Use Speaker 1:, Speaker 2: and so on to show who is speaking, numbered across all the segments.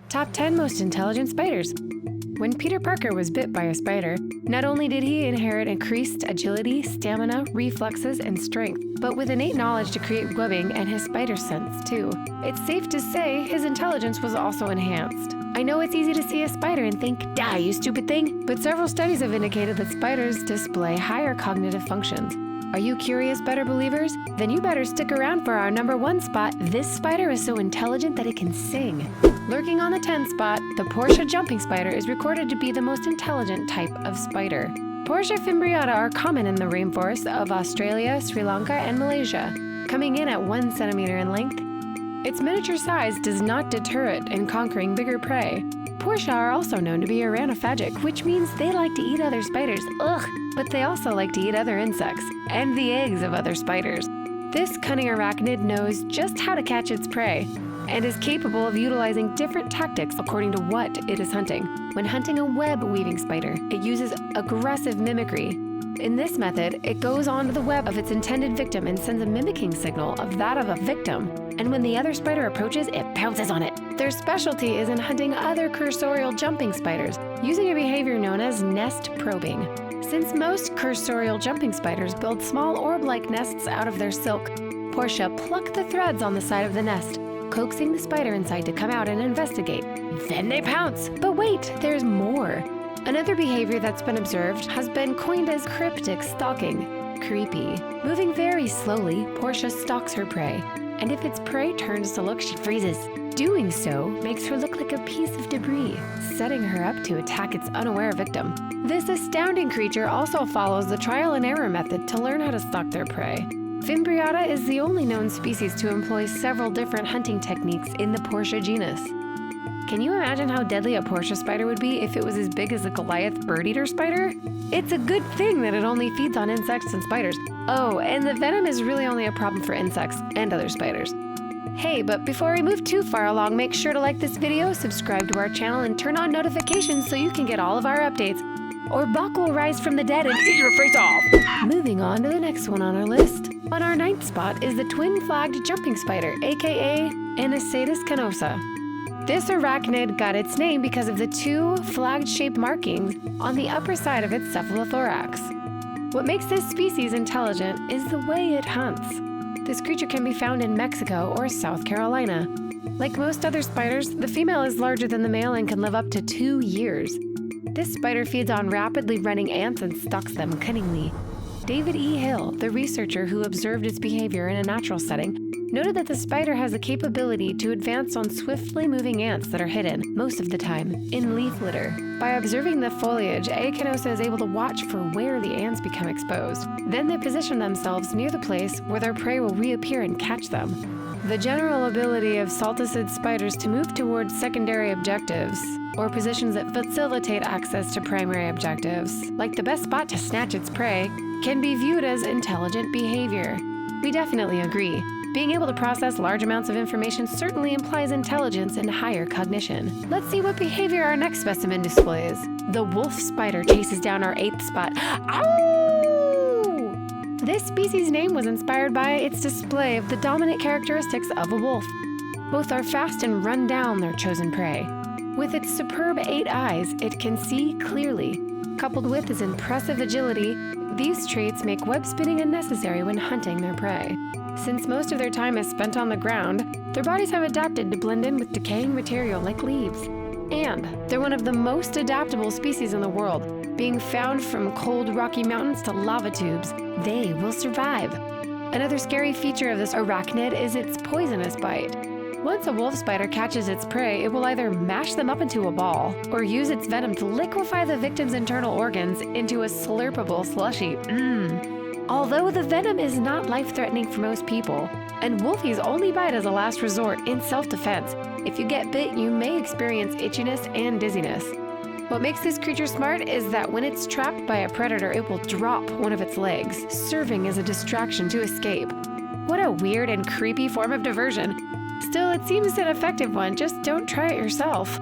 Speaker 1: Top 10 Most Intelligent Spiders. When Peter Parker was bit by a spider, not only did he inherit increased agility, stamina, reflexes, and strength, but with innate knowledge to create webbing and his spider sense, too. It's safe to say his intelligence was also enhanced. I know it's easy to see a spider and think, die, you stupid thing, but several studies have indicated that spiders display higher cognitive functions. Are you curious, Better Believers? Then you better stick around for our number 1 spot. This spider is so intelligent that it can sing. Lurking on the 10th spot, the Portia jumping spider is recorded to be the most intelligent type of spider. Portia fimbriata are common in the rainforests of Australia, Sri Lanka, and Malaysia, coming in at 1 centimeter in length. Its miniature size does not deter it in conquering bigger prey. Portia are also known to be aranophagic, which means they like to eat other spiders. Ugh! But they also like to eat other insects and the eggs of other spiders. This cunning arachnid knows just how to catch its prey and is capable of utilizing different tactics according to what it is hunting. When hunting a web-weaving spider, it uses aggressive mimicry. In this method, it goes onto the web of its intended victim and sends a mimicking signal of that of a victim. And when the other spider approaches, it pounces on it. Their specialty is in hunting other cursorial jumping spiders, using a behavior known as nest probing. Since most cursorial jumping spiders build small orb-like nests out of their silk, Portia pluck the threads on the side of the nest, coaxing the spider inside to come out and investigate. Then they pounce! But wait, there's more! Another behavior that's been observed has been coined as cryptic stalking. Creepy. Moving very slowly, Portia stalks her prey, and if its prey turns to look, she freezes. Doing so makes her look like a piece of debris, setting her up to attack its unaware victim. This astounding creature also follows the trial and error method to learn how to stalk their prey. Fimbriata is the only known species to employ several different hunting techniques in the Portia genus. Can you imagine how deadly a Portia spider would be if it was as big as a Goliath bird-eater spider? It's a good thing that it only feeds on insects and spiders. Oh, and the venom is really only a problem for insects and other spiders. Hey, but before we move too far along, make sure to like this video, subscribe to our channel, and turn on notifications so you can get all of our updates. Or Bach will rise from the dead and eat your face off! Moving on to the next one on our list. On our 9th spot is the twin-flagged jumping spider, aka Anicetus canosa. This arachnid got its name because of the 2 flag-shaped markings on the upper side of its cephalothorax. What makes this species intelligent is the way it hunts. This creature can be found in Mexico or South Carolina. Like most other spiders, the female is larger than the male and can live up to 2 years. This spider feeds on rapidly running ants and stalks them cunningly. David E. Hill, the researcher who observed its behavior in a natural setting, noted that the spider has the capability to advance on swiftly moving ants that are hidden, most of the time, in leaf litter. By observing the foliage, A. canosa is able to watch for where the ants become exposed. Then they position themselves near the place where their prey will reappear and catch them. The general ability of salticid spiders to move towards secondary objectives, or positions that facilitate access to primary objectives, like the best spot to snatch its prey, can be viewed as intelligent behavior. We definitely agree. Being able to process large amounts of information certainly implies intelligence and higher cognition. Let's see what behavior our next specimen displays. The wolf spider chases down our 8th spot. Ow! This species' name was inspired by its display of the dominant characteristics of a wolf. Both are fast and run down their chosen prey. With its superb 8 eyes, it can see clearly. Coupled with its impressive agility, these traits make web spinning unnecessary when hunting their prey. Since most of their time is spent on the ground, their bodies have adapted to blend in with decaying material like leaves. And they're one of the most adaptable species in the world, being found from cold Rocky Mountains to lava tubes. They will survive. Another scary feature of this arachnid is its poisonous bite. Once a wolf spider catches its prey, it will either mash them up into a ball or use its venom to liquefy the victim's internal organs into a slurpable slushy. Although the venom is not life-threatening for most people, and wolfies only bite as a last resort in self-defense. If you get bit, you may experience itchiness and dizziness. What makes this creature smart is that when it's trapped by a predator, it will drop one of its legs, serving as a distraction to escape. What a weird and creepy form of diversion. Still, it seems an effective one, just don't try it yourself.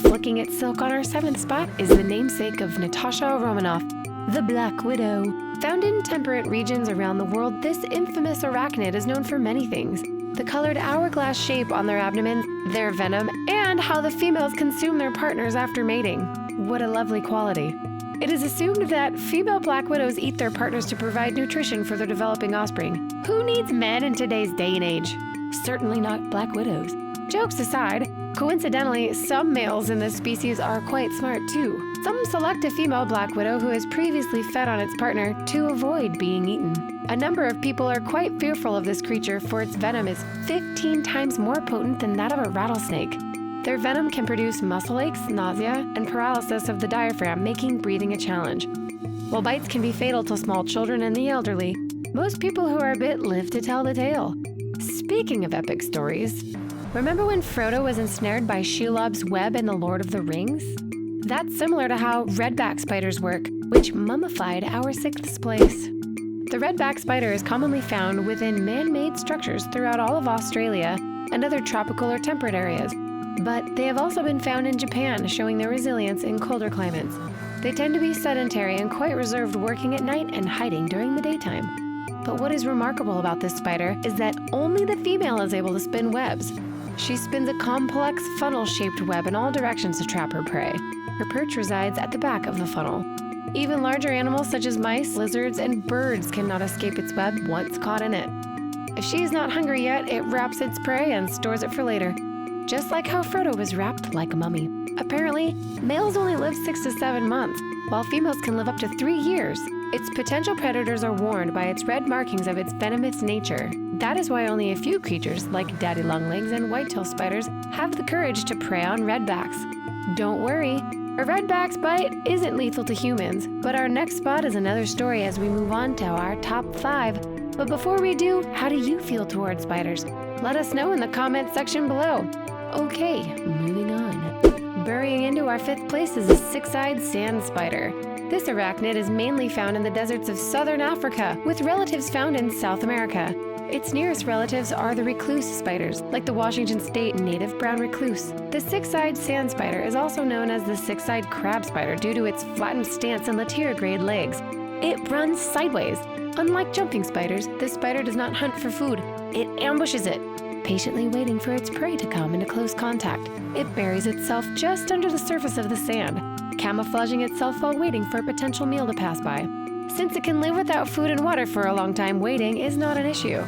Speaker 1: Flicking its silk on our 7th spot is the namesake of Natasha Romanoff, the Black Widow. Found in temperate regions around the world, this infamous arachnid is known for many things. the colored hourglass shape on their abdomens, their venom, and how the females consume their partners after mating. What a lovely quality. It is assumed that female black widows eat their partners to provide nutrition for their developing offspring. Who needs men in today's day and age? Certainly not black widows. Jokes aside, coincidentally, some males in this species are quite smart too. Some select a female black widow who has previously fed on its partner to avoid being eaten. A number of people are quite fearful of this creature, for its venom is 15 times more potent than that of a rattlesnake. Their venom can produce muscle aches, nausea, and paralysis of the diaphragm, making breathing a challenge. While bites can be fatal to small children and the elderly, most people who are bit live to tell the tale. Speaking of epic stories, remember when Frodo was ensnared by Shelob's web in The Lord of the Rings? That's similar to how redback spiders work, which mummified our 6th place. The redback spider is commonly found within man-made structures throughout all of Australia and other tropical or temperate areas, but they have also been found in Japan, showing their resilience in colder climates. They tend to be sedentary and quite reserved, working at night and hiding during the daytime. But what is remarkable about this spider is that only the female is able to spin webs. She spins a complex funnel-shaped web in all directions to trap her prey. Her perch resides at the back of the funnel. Even larger animals such as mice, lizards, and birds cannot escape its web once caught in it. If she is not hungry yet, it wraps its prey and stores it for later, just like how Frodo was wrapped like a mummy. Apparently, males only live 6 to 7 months, while females can live up to 3 years. Its potential predators are warned by its red markings of its venomous nature. That is why only a few creatures, like daddy longlegs and whitetail spiders, have the courage to prey on redbacks. Don't worry, a redback's bite isn't lethal to humans, but our next spot is another story as we move on to our top 5. But before we do, how do you feel towards spiders? Let us know in the comment section below. Okay, moving on. Burying into our 5th place is a 6-eyed sand spider. This arachnid is mainly found in the deserts of southern Africa, with relatives found in South America. Its nearest relatives are the recluse spiders, like the Washington State native brown recluse. The 6-eyed sand spider is also known as the 6-eyed crab spider due to its flattened stance and laterigrade legs. It runs sideways. Unlike jumping spiders, this spider does not hunt for food. It ambushes it, patiently waiting for its prey to come into close contact. It buries itself just under the surface of the sand, camouflaging itself while waiting for a potential meal to pass by. Since it can live without food and water for a long time, waiting is not an issue.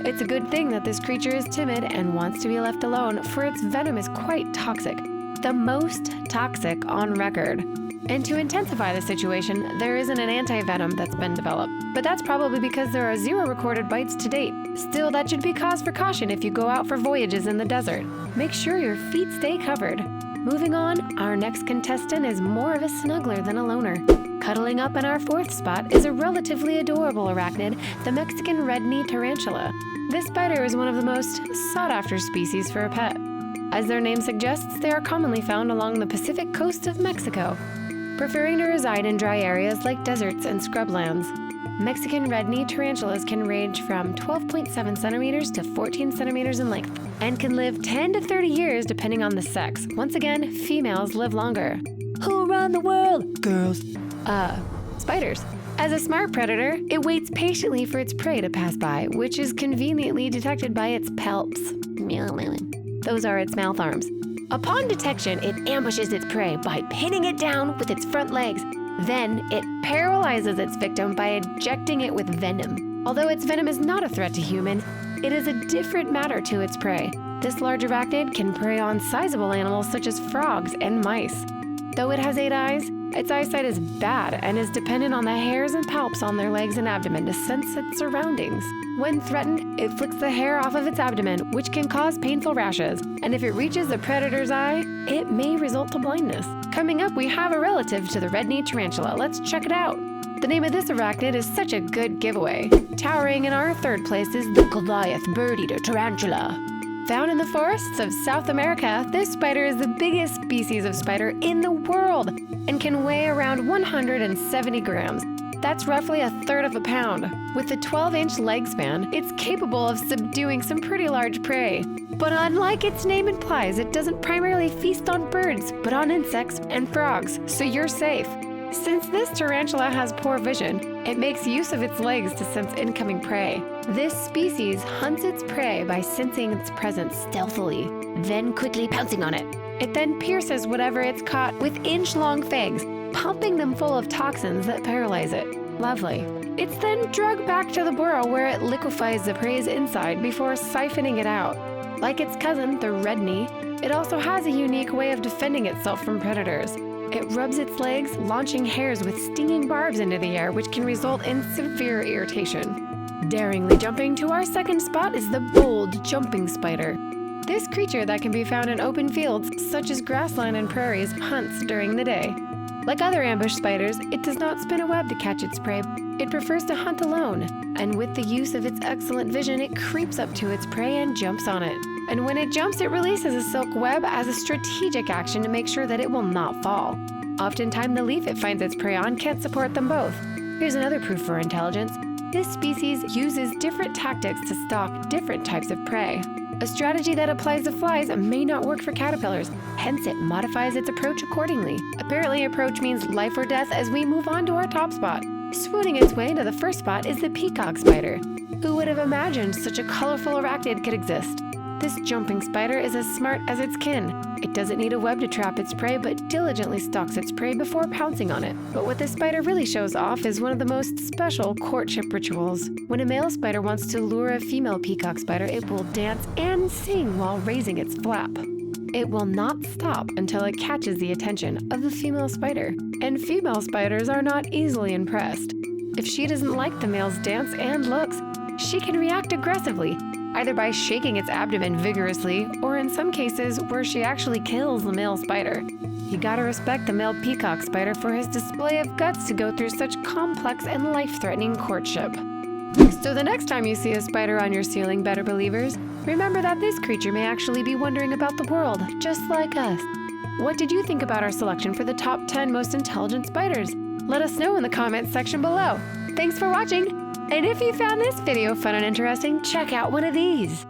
Speaker 1: It's a good thing that this creature is timid and wants to be left alone, for its venom is quite toxic, the most toxic on record. And to intensify the situation, there isn't an anti-venom that's been developed. But that's probably because there are 0 recorded bites to date. Still, that should be cause for caution if you go out for voyages in the desert. Make sure your feet stay covered. Moving on, our next contestant is more of a snuggler than a loner. Cuddling up in our 4th spot is a relatively adorable arachnid, the Mexican red-knee tarantula. This spider is one of the most sought-after species for a pet. As their name suggests, they are commonly found along the Pacific coast of Mexico, preferring to reside in dry areas like deserts and scrublands. Mexican red-knee tarantulas can range from 12.7 centimeters to 14 centimeters in length and can live 10 to 30 years depending on the sex. Once again, females live longer. Who run the world? Girls. Spiders. As a smart predator, it waits patiently for its prey to pass by, which is conveniently detected by its palps. Those are its mouth arms. Upon detection, it ambushes its prey by pinning it down with its front legs. Then, it paralyzes its victim by injecting it with venom. Although its venom is not a threat to human, it is a different matter to its prey. This large arachnid can prey on sizable animals such as frogs and mice. Though it has 8 eyes, its eyesight is bad and is dependent on the hairs and palps on their legs and abdomen to sense its surroundings. When threatened, it flicks the hair off of its abdomen, which can cause painful rashes. And if it reaches the predator's eye, it may result to blindness. Coming up, we have a relative to the red-knee tarantula. Let's check it out. The name of this arachnid is such a good giveaway. Towering in our 3rd place is the Goliath bird-eater tarantula. Found in the forests of South America, this spider is the biggest species of spider in the world and can weigh around 170 grams. That's roughly 1/3 of a pound. With a 12-inch leg span, it's capable of subduing some pretty large prey. But unlike its name implies, it doesn't primarily feast on birds, but on insects and frogs, so you're safe. Since this tarantula has poor vision, it makes use of its legs to sense incoming prey. This species hunts its prey by sensing its presence stealthily, then quickly pouncing on it. It then pierces whatever it's caught with inch-long fangs, pumping them full of toxins that paralyze it. Lovely. It's then dragged back to the burrow where it liquefies the prey's inside before siphoning it out. Like its cousin, the red knee, it also has a unique way of defending itself from predators. It rubs its legs, launching hairs with stinging barbs into the air, which can result in severe irritation. Daringly jumping to our second spot is the bold jumping spider. This creature that can be found in open fields, such as grassland and prairies, hunts during the day. Like other ambush spiders, it does not spin a web to catch its prey. It prefers to hunt alone, and with the use of its excellent vision, it creeps up to its prey and jumps on it. And when it jumps, it releases a silk web as a strategic action to make sure that it will not fall. Oftentimes, the leaf it finds its prey on can't support them both. Here's another proof for intelligence. This species uses different tactics to stalk different types of prey. A strategy that applies to flies may not work for caterpillars, hence it modifies its approach accordingly. Apparently, approach means life or death as we move on to our top spot. Swooning its way into the first spot is the peacock spider. Who would have imagined such a colorful arachnid could exist? This jumping spider is as smart as its kin. It doesn't need a web to trap its prey, but diligently stalks its prey before pouncing on it. But what this spider really shows off is one of the most special courtship rituals. When a male spider wants to lure a female peacock spider, it will dance and sing while raising its flap. It will not stop until it catches the attention of the female spider. And female spiders are not easily impressed. If she doesn't like the male's dance and looks, she can react aggressively, either by shaking its abdomen vigorously, or in some cases where she actually kills the male spider. You gotta respect the male peacock spider for his display of guts to go through such complex and life-threatening courtship. So the next time you see a spider on your ceiling, better believers, remember that this creature may actually be wondering about the world, just like us. What did you think about our selection for the top 10 most intelligent spiders? Let us know in the comments section below. Thanks for watching! And if you found this video fun and interesting, check out one of these.